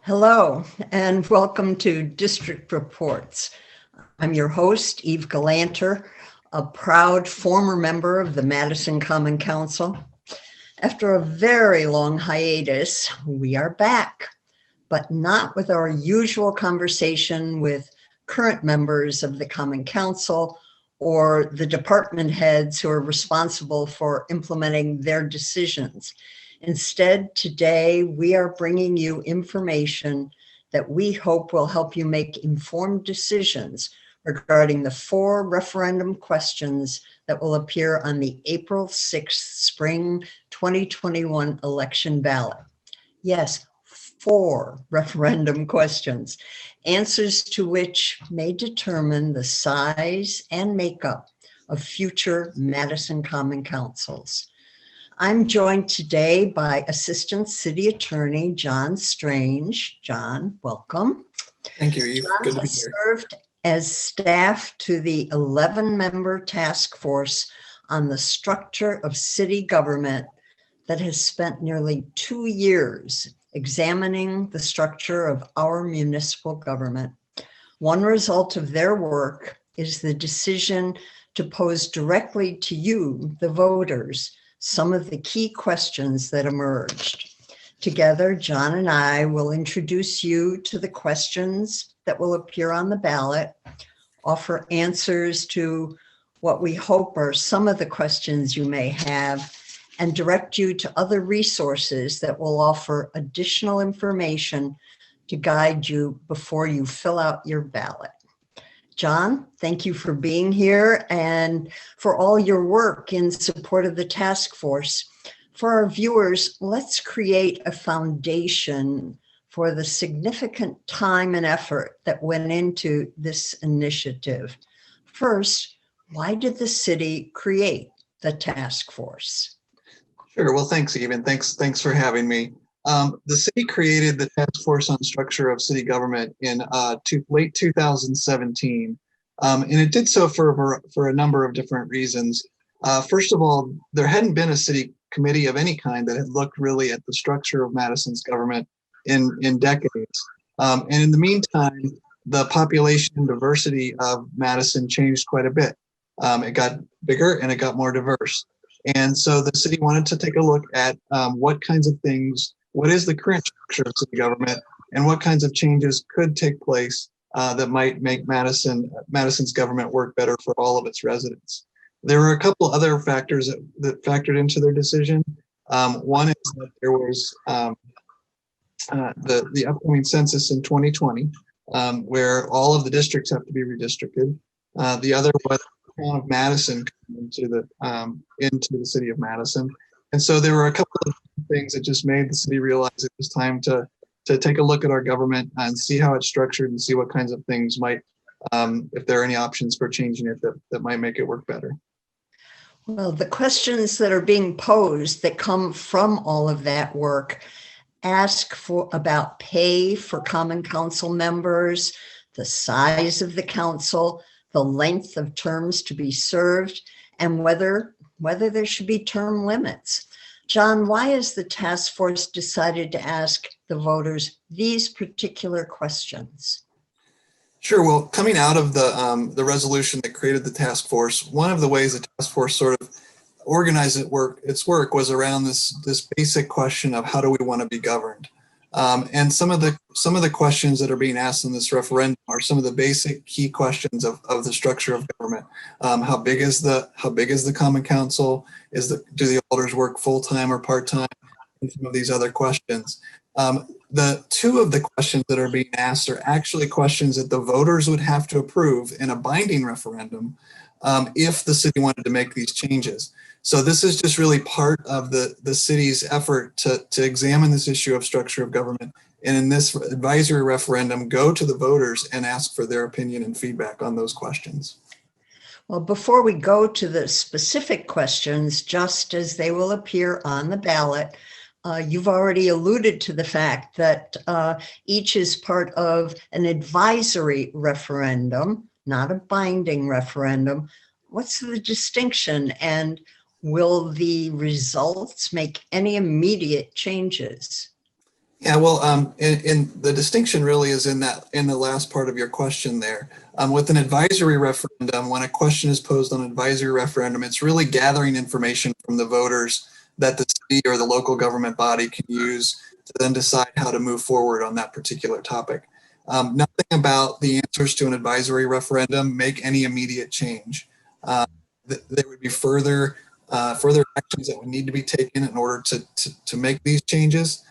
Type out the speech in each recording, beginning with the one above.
Hello, and welcome to District Reports. I'm your host, Eve Galanter, a proud former member of the Madison Common Council. After a very long hiatus, we are back, but not with our usual conversation with current members of the Common Council or the department heads who are responsible for implementing their decisions. Instead, today, we are bringing you information that we hope will help you make informed decisions regarding the 4 referendum questions that will appear on the April 6th spring 2021 election ballot. Yes, 4 referendum questions, answers to which may determine the size and makeup of future Madison Common Councils. I'm joined today by Assistant City Attorney John Strange. John, welcome. Thank you, Eve. John Good to be has here. served as staff to the 11-member task force on the structure of city government that has spent nearly 2 years examining the structure of our municipal government. One result of their work is the decision to pose directly to you, the voters, some of the key questions that emerged. Together, John and I will introduce you to the questions that will appear on the ballot, offer answers to what we hope are some of the questions you may have, and direct you to other resources that will offer additional information to guide you before you fill out your ballot. John, thank you for being here and for all your work in support of the task force. For our viewers, let's create a foundation for the significant time and effort that went into this initiative. First, why did the city create the task force? Sure. Well, thanks, Eve, and thanks for having me. The city created the Task Force on Structure of City Government in late 2017, and it did so for a number of different reasons. First of all, there hadn't been a city committee of any kind that had looked really at the structure of Madison's government in decades. And in the meantime, the population and diversity of Madison changed quite a bit. It got bigger and it got more diverse. And so the city wanted to take a look at what kinds of things, what is the current structure of city government, and what kinds of changes could take place that might make Madison's government work better for all of its residents. There were a couple other factors that factored into their decision. One is that there was the upcoming census in 2020, where all of the districts have to be redistricted. The other was the town of Madison into the city of Madison. And so there were a couple of things that just made the city realize it was time to take a look at our government and see how it's structured and see what kinds of things might, if there are any options for changing it that might make it work better. Well, the questions that are being posed that come from all of that work ask about pay for common council members, the size of the council, the length of terms to be served, and whether there should be term limits. John, why has the task force decided to ask the voters these particular questions? Sure. Well, coming out of the resolution that created the task force, one of the ways the task force sort of organized its work was around this basic question of how do we want to be governed. And some of the questions that are being asked in this referendum are some of the basic key questions of the structure of government. How big is the Common Council? Do the alders work full-time or part-time? And some of these other questions. The 2 of the questions that are being asked are actually questions that the voters would have to approve in a binding referendum if the city wanted to make these changes. So this is just really part of the city's effort to examine this issue of structure of government. And in this advisory referendum, go to the voters and ask for their opinion and feedback on those questions. Well, before we go to the specific questions, just as they will appear on the ballot, you've already alluded to the fact that each is part of an advisory referendum, not a binding referendum. What's the distinction, and will the results make any immediate changes? Yeah, well, in the distinction really is in the last part of your question there. With an advisory referendum, when a question is posed on an advisory referendum, it's really gathering information from the voters that the city or the local government body can use to then decide how to move forward on that particular topic. Nothing about the answers to an advisory referendum make any immediate change. There would be further actions that would need to be taken in order to make these changes.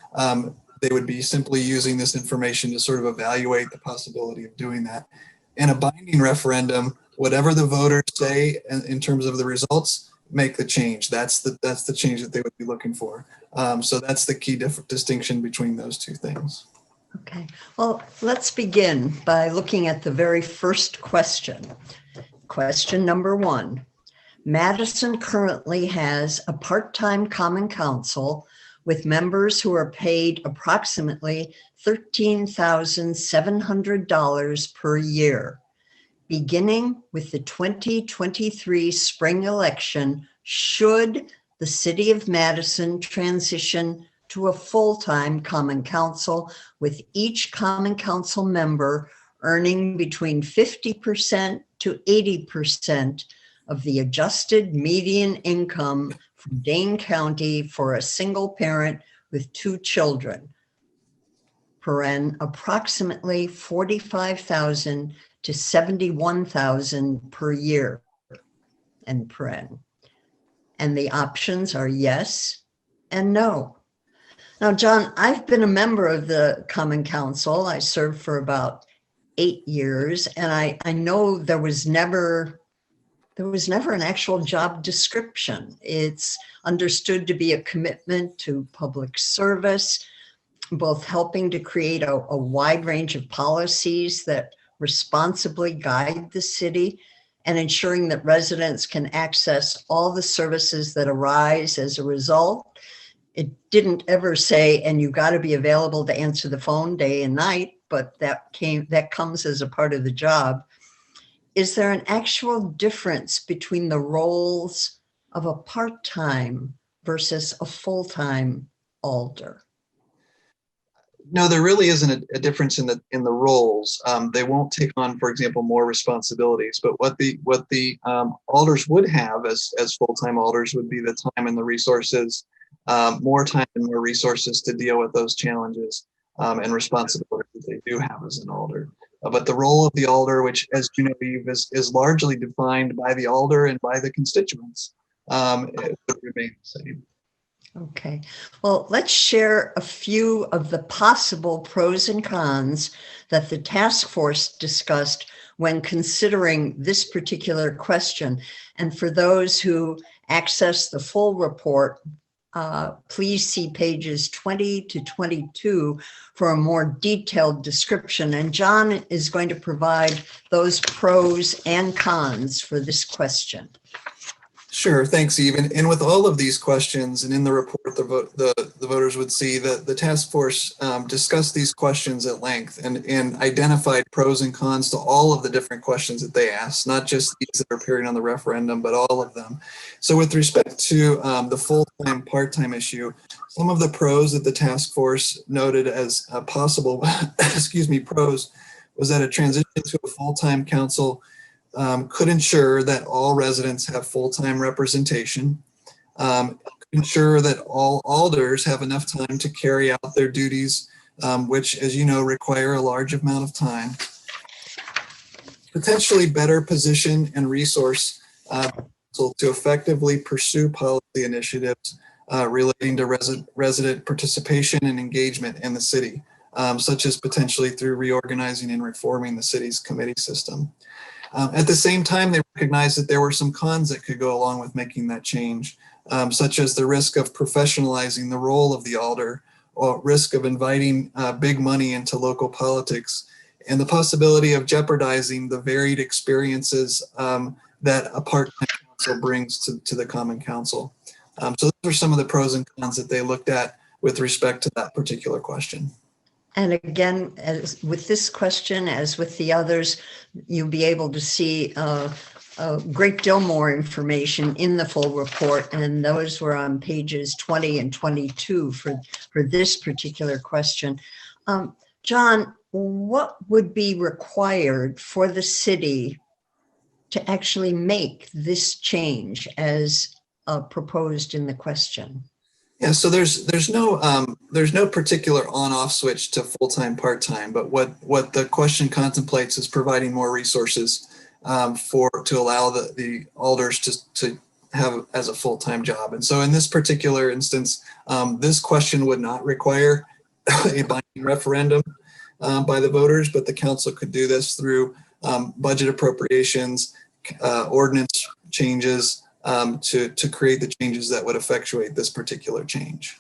They would be simply using this information to sort of evaluate the possibility of doing that. In a binding referendum, whatever the voters say in terms of the results, make the change. That's the change that they would be looking for. So that's the key distinction between those two things. Okay, well, let's begin by looking at the very first question. Question number 1. Madison currently has a part-time common council with members who are paid approximately $13,700 per year. Beginning with the 2023 spring election, should the city of Madison transition to a full-time common council with each common council member earning between 50% to 80% of the adjusted median income for Dane County for a single parent with 2 children, approximately $45,000 to $71,000 per year, and the options are yes and no. Now, John, I've been a member of the Common Council. I served for about 8 years, and I know there was never an actual job description. It's understood to be a commitment to public service, both helping to create a wide range of policies that responsibly guide the city and ensuring that residents can access all the services that arise as a result. It didn't ever say, and you got to be available to answer the phone day and night, but that comes as a part of the job. Is there an actual difference between the roles of a part-time versus a full-time alder? No, there really isn't a difference in the roles. They won't take on, for example, more responsibilities. But what the alders would have as full-time alders would be the time and the resources, more time and more resources to deal with those challenges and responsibilities that they do have as an alder. But the role of the alder, which, as you know, Eve, is largely defined by the alder and by the constituents, it would remain the same. Okay, well, let's share a few of the possible pros and cons that the task force discussed when considering this particular question. And for those who access the full report, please see pages 20 to 22 for a more detailed description. And John is going to provide those pros and cons for this question. Sure, thanks, Eve. And with all of these questions, and in the report, the voters would see that the task force discussed these questions at length and identified pros and cons to all of the different questions that they asked, not just these that are appearing on the referendum, but all of them. So with respect to the full-time, part-time issue, some of the pros that the task force noted as possible, pros, was that a transition to a full-time council could ensure that all residents have full-time representation, could ensure that all alders have enough time to carry out their duties, which, as you know, require a large amount of time, potentially better position and resource to effectively pursue policy initiatives relating to resident participation and engagement in the city, such as potentially through reorganizing and reforming the city's committee system. At the same time, they recognized that there were some cons that could go along with making that change, such as the risk of professionalizing the role of the alder, or risk of inviting big money into local politics, and the possibility of jeopardizing the varied experiences that a part-time council brings to the Common Council. So those are some of the pros and cons that they looked at with respect to that particular question. And again, as with this question, as with the others, you'll be able to see a great deal more information in the full report, and those were on pages 20 and 22 for this particular question. John, what would be required for the city to actually make this change as proposed in the question? Yeah, so there's no particular on-off switch to full-time, part-time, but what the question contemplates is providing more resources to allow the alders to have as a full-time job. And so in this particular instance, this question would not require a binding referendum by the voters, but the council could do this through budget appropriations, ordinance changes, to create the changes that would effectuate this particular change.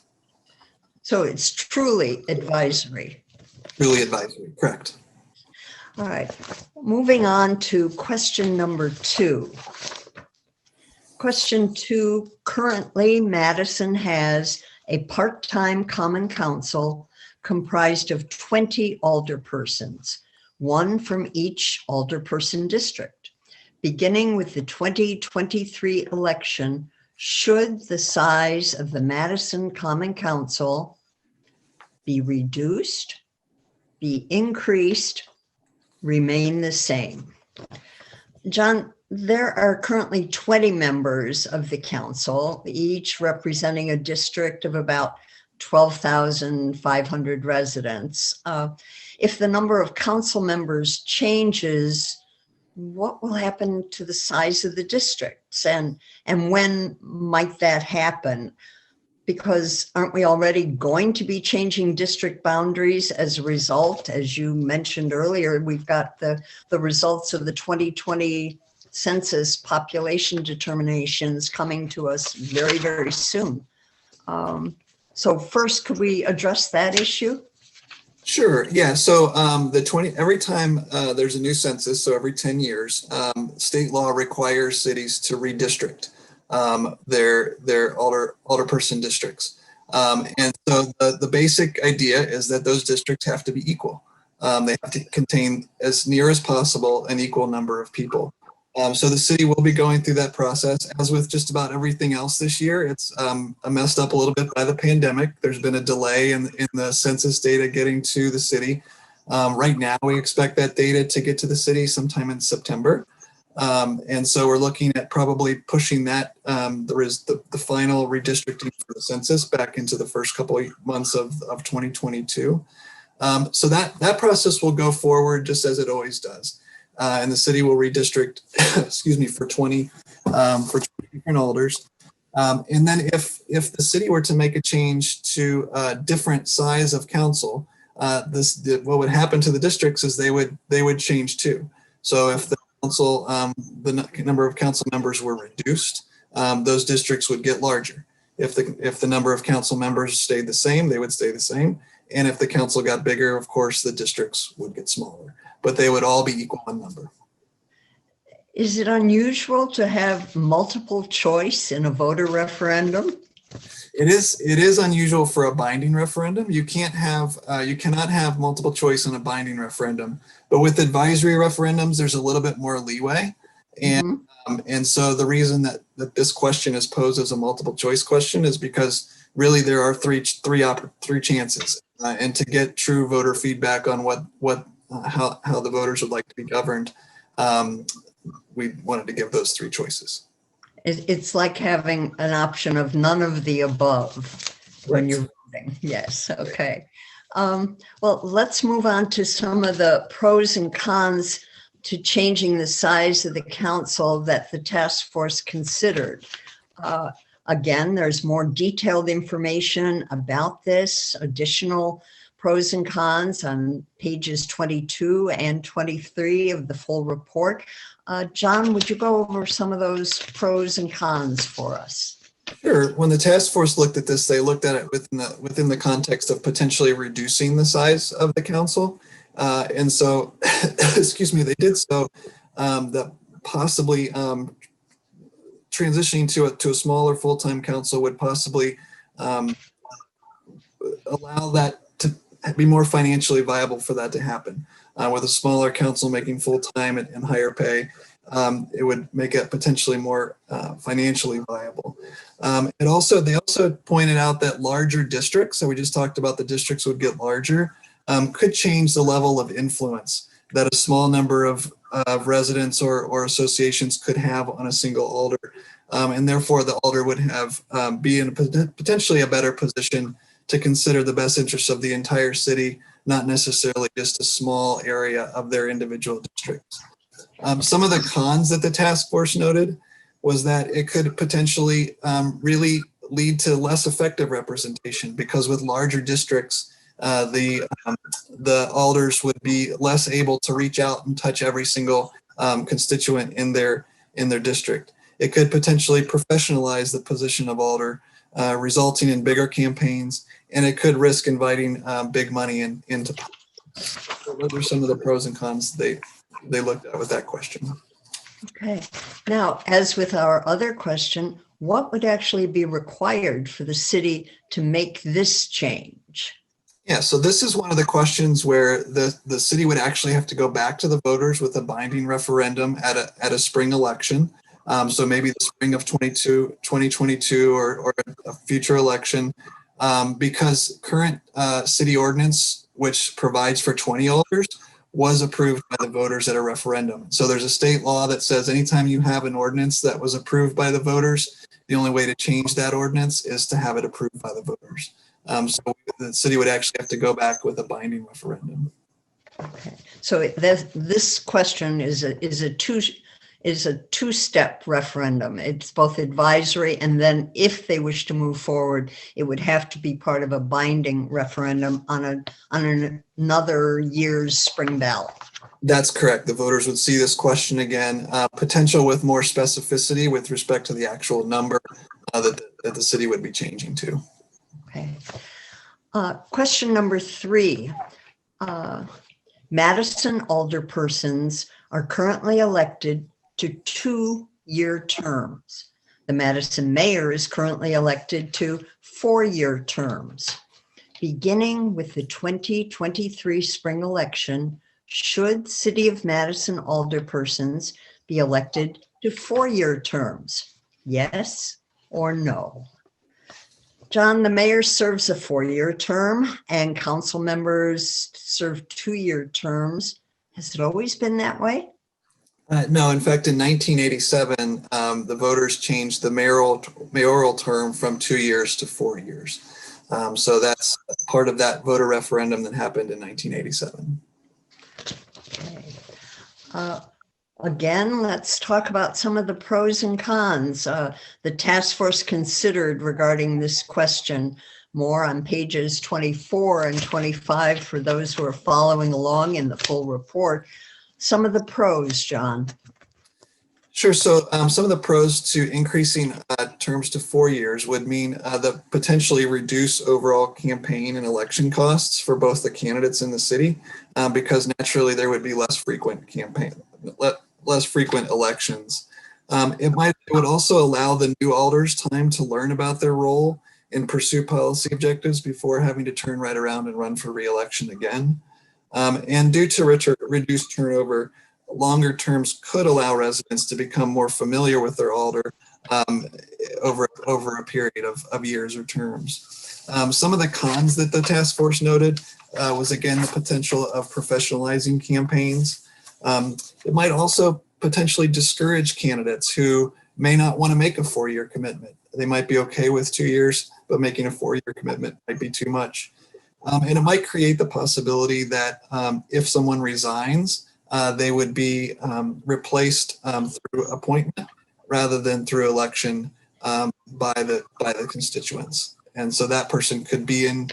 So it's truly advisory. Truly advisory, correct. All right, moving on to question number 2. Question 2, currently Madison has a part-time common council comprised of 20 alderpersons, 1 from each alderperson district. Beginning with the 2023 election, should the size of the Madison Common Council be reduced, be increased, remain the same? John, there are currently 20 members of the council, each representing a district of about 12,500 residents. If the number of council members changes, what will happen to the size of the districts, and when might that happen? Because aren't we already going to be changing district boundaries as a result? As you mentioned earlier, we've got the results of the 2020 census population determinations coming to us very, very soon. So first, could we address that issue? Sure. Yeah. So every time there's a new census, so every 10 years, state law requires cities to redistrict their alderperson districts. And so the basic idea is that those districts have to be equal. They have to contain, as near as possible, an equal number of people. So the city will be going through that process. As with just about everything else this year, it's messed up a little bit by the pandemic. There's been a delay in the census data getting to the city. Right now, we expect that data to get to the city sometime in September. And so we're looking at probably pushing that, the final redistricting for the census back into the first couple of months of 2022. So that process will go forward just as it always does. And the city will redistrict, excuse me, for 20 different alders. And then if the city were to make a change to a different size of council, what would happen to the districts is they would change too. So if the council, the number of council members were reduced, those districts would get larger. If the number of council members stayed the same, they would stay the same. And if the council got bigger, of course, the districts would get smaller, but they would all be equal in number. Is it unusual to have multiple choice in a voter referendum? It is unusual for a binding referendum. You cannot have multiple choice in a binding referendum, but with advisory referendums, there's a little bit more leeway. And and so the reason that this question is posed as a multiple choice question is because really there are three chances, and to get true voter feedback on how the voters would like to be governed, we wanted to give those 3 choices. It's like having an option of none of the above when you're voting. Yes. Okay. Well, let's move on to some of the pros and cons to changing the size of the council that the task force considered. Again, there's more detailed information about this, additional pros and cons on pages 22 and 23 of the full report. John, would you go over some of those pros and cons for us? Sure. When the task force looked at this, they looked at it within the context of potentially reducing the size of the council. And so, excuse me, they did so that possibly transitioning to a smaller full-time council would possibly allow that to be more financially viable for that to happen. With a smaller council making full-time and higher pay, it would make it potentially more financially viable. They also pointed out that larger districts, so we just talked about the districts would get larger, could change the level of influence that a small number of residents or associations could have on a single alder. And therefore the alder would have be in potentially a better position to consider the best interests of the entire city, not necessarily just a small area of their individual districts. Some of the cons that the task force noted was that it could potentially really lead to less effective representation, because with larger districts, the alders would be less able to reach out and touch every single constituent in their district. It could potentially professionalize the position of alder, resulting in bigger campaigns, and it could risk inviting big money into politics. So those are some of the pros and cons they looked at with that question. Okay. Now, as with our other question, what would actually be required for the city to make this change? Yeah, so this is one of the questions where the city would actually have to go back to the voters with a binding referendum at a spring election. So maybe the spring of 2022 or a future election, because current city ordinance, which provides for 20 alders, was approved by the voters at a referendum. So there's a state law that says anytime you have an ordinance that was approved by the voters, the only way to change that ordinance is to have it approved by the voters. So the city would actually have to go back with a binding referendum. Okay. So this question is a two-step referendum. It's both advisory, and then if they wish to move forward, it would have to be part of a binding referendum on another year's spring ballot. That's correct. The voters would see this question again, potential with more specificity with respect to the actual number that the city would be changing to. Okay. Question number 3. Madison alderpersons are currently elected to 2-year terms. The Madison mayor is currently elected to 4-year terms. Beginning with the 2023 spring election, should City of Madison alderpersons be elected to 4-year terms? Yes or no? John, the mayor serves a 4-year term and council members serve 2-year terms. Has it always been that way? No, in fact, in 1987, the voters changed the mayoral term from 2 years to 4 years. So that's part of that voter referendum that happened in 1987. Okay. Again, let's talk about some of the pros and cons. The task force considered regarding this question, more on pages 24 and 25 for those who are following along in the full report. Some of the pros, John. Sure. So some of the pros to increasing terms to 4 years would mean the potentially reduce overall campaign and election costs for both the candidates in the city, because naturally there would be less frequent elections. It would also allow the new alders time to learn about their role and pursue policy objectives before having to turn right around and run for re-election again. And due to reduced turnover, longer terms could allow residents to become more familiar with their alder over a period of years or terms. Some of the cons that the task force noted was, again, the potential of professionalizing campaigns. It might also potentially discourage candidates who may not want to make a 4-year commitment. They might be okay with 2 years, but making a 4-year commitment might be too much. And it might create the possibility that if someone resigns, they would be replaced through appointment rather than through election by the constituents. And so that person could be an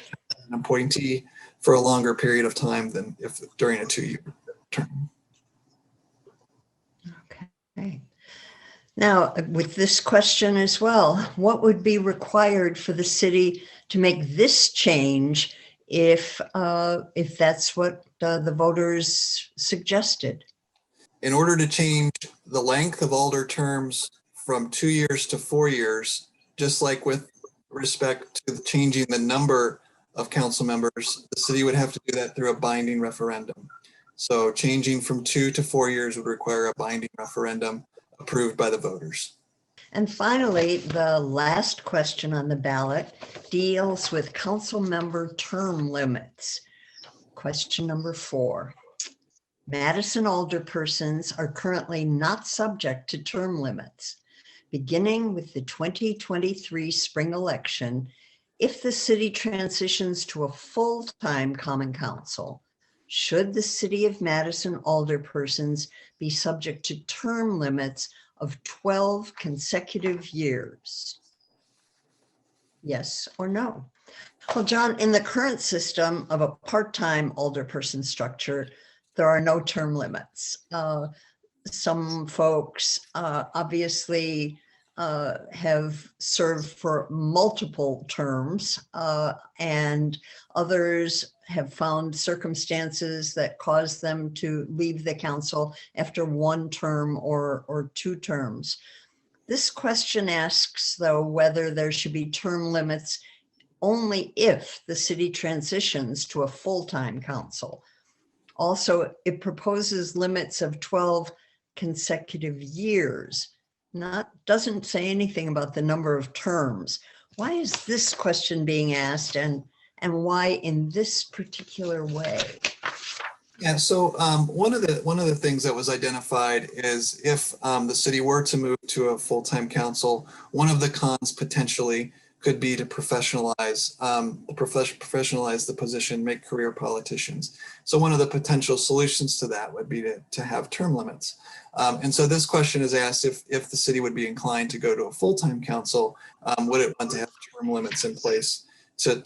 appointee for a longer period of time than if during a 2-year term. Okay. Now, with this question as well, what would be required for the city to make this change if that's what the voters suggested? In order to change the length of alder terms from 2 years to 4 years, just like with respect to changing the number of council members, the city would have to do that through a binding referendum. So changing from 2 to 4 years would require a binding referendum approved by the voters. And finally, the last question on the ballot deals with council member term limits. Question number 4. Madison alderpersons are currently not subject to term limits. Beginning with the 2023 spring election, if the city transitions to a full-time common council, should the city of Madison alderpersons be subject to term limits of 12 consecutive years? Yes or no? Well, John, in the current system of a part-time alderperson structure, there are no term limits. Some folks obviously have served for multiple terms, and others have found circumstances that cause them to leave the council after 1 term or 2 terms. This question asks, though, whether there should be term limits only if the city transitions to a full-time council. Also, it proposes limits of 12 consecutive years. Doesn't say anything about the number of terms. Why is this question being asked, and why in this particular way? Yeah, so one of the things that was identified is if the city were to move to a full-time council, one of the cons potentially could be to professionalize the position, make career politicians. So one of the potential solutions to that would be to have term limits. And so this question is asked if the city would be inclined to go to a full-time council, would it want to have term limits in place to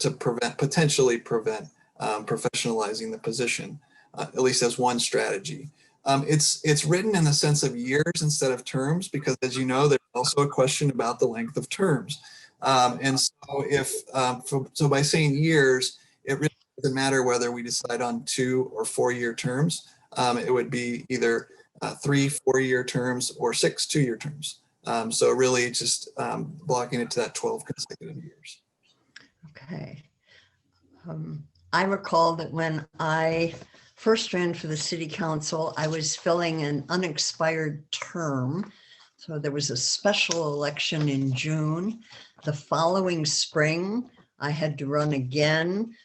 potentially prevent professionalizing the position, at least as one strategy. It's written in the sense of years instead of terms, because as you know, there's also a question about the length of terms. And so by saying years, it really doesn't matter whether we decide on 2 or 4 year terms. It would be either 3 4-year terms or 6 2-year terms. So really just blocking it to that 12 consecutive years. Okay. I recall that when I first ran for the city council, I was filling an unexpired term. So there was a special election in June. The following spring, I had to run again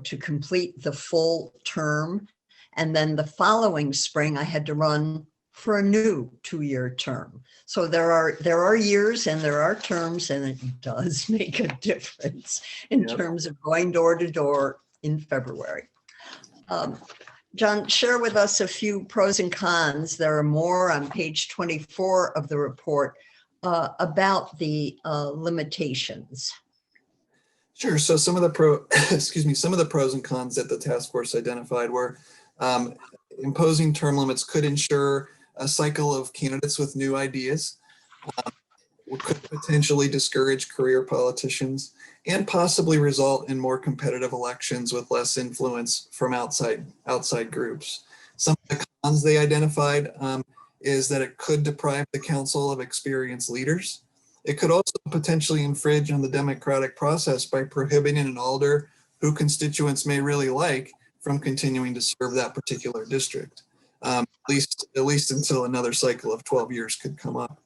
to complete the full term. And then the following spring, I had to run for a new 2-year term. So there are years and there are terms, and it does make a difference in terms of going door to door in February. John, share with us a few pros and cons. There are more on page 24 of the report about the limitations. Sure. So some of the some of the pros and cons that the task force identified were imposing term limits could ensure a cycle of candidates with new ideas, could potentially discourage career politicians, and possibly result in more competitive elections with less influence from outside groups. Some of the cons they identified is that it could deprive the council of experienced leaders. It could also potentially infringe on the democratic process by prohibiting an alder who constituents may really like from continuing to serve that particular district, at least until another cycle of 12 years could come up.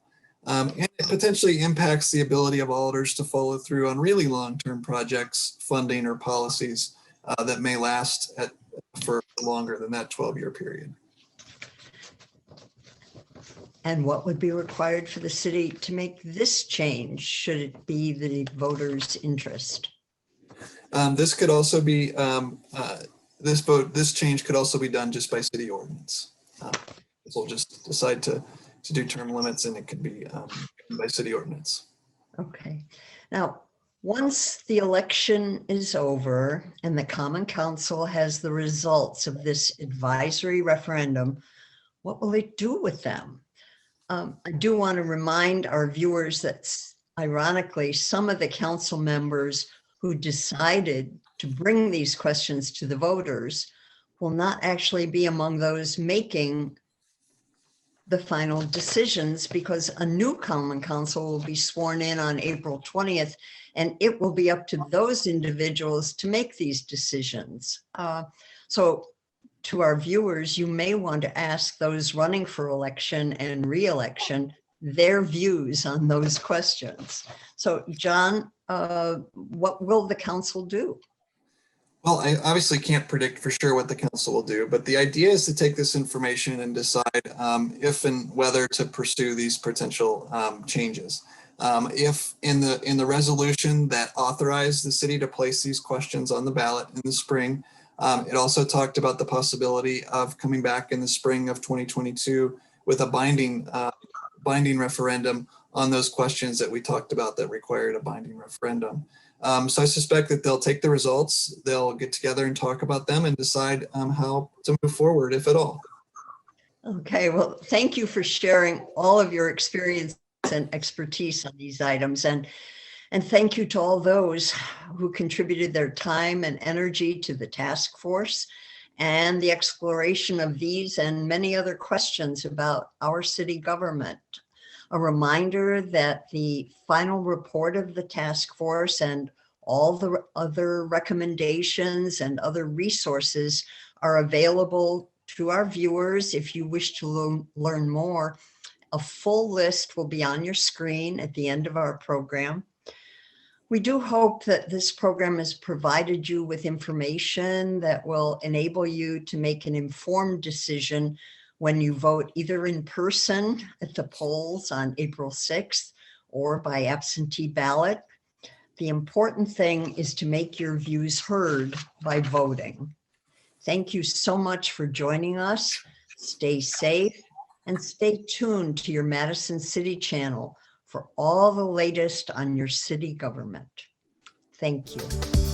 And it potentially impacts the ability of alders to follow through on really long-term projects, funding, or policies that may last for longer than that 12-year period. And what would be required for the city to make this change, should it be the voters' interest? This could also be this change could also be done just by city ordinance. We'll just decide to do term limits, and it could be by city ordinance. Okay. Now, once the election is over and the Common Council has the results of this advisory referendum, what will it do with them? I do want to remind our viewers that, ironically, some of the council members who decided to bring these questions to the voters will not actually be among those making the final decisions, because a new Common Council will be sworn in on April 20th, and it will be up to those individuals to make these decisions. So to our viewers, you may want to ask those running for election and re-election their views on those questions. So John, what will the council do? Well, I obviously can't predict for sure what the council will do, but the idea is to take this information and decide if and whether to pursue these potential changes. If in the resolution that authorized the city to place these questions on the ballot in the spring, it also talked about the possibility of coming back in the spring of 2022 with a binding referendum on those questions that we talked about that required a binding referendum. So I suspect that they'll take the results, they'll get together and talk about them and decide how to move forward, if at all. Okay, well, thank you for sharing all of your experience and expertise on these items. And thank you to all those who contributed their time and energy to the task force and the exploration of these and many other questions about our city government. A reminder that the final report of the task force and all the other recommendations and other resources are available to our viewers. If you wish to learn more, a full list will be on your screen at the end of our program. We do hope that this program has provided you with information that will enable you to make an informed decision when you vote either in person at the polls on April 6th or by absentee ballot. The important thing is to make your views heard by voting. Thank you so much for joining us. Stay safe and stay tuned to your Madison City channel for all the latest on your city government. Thank you.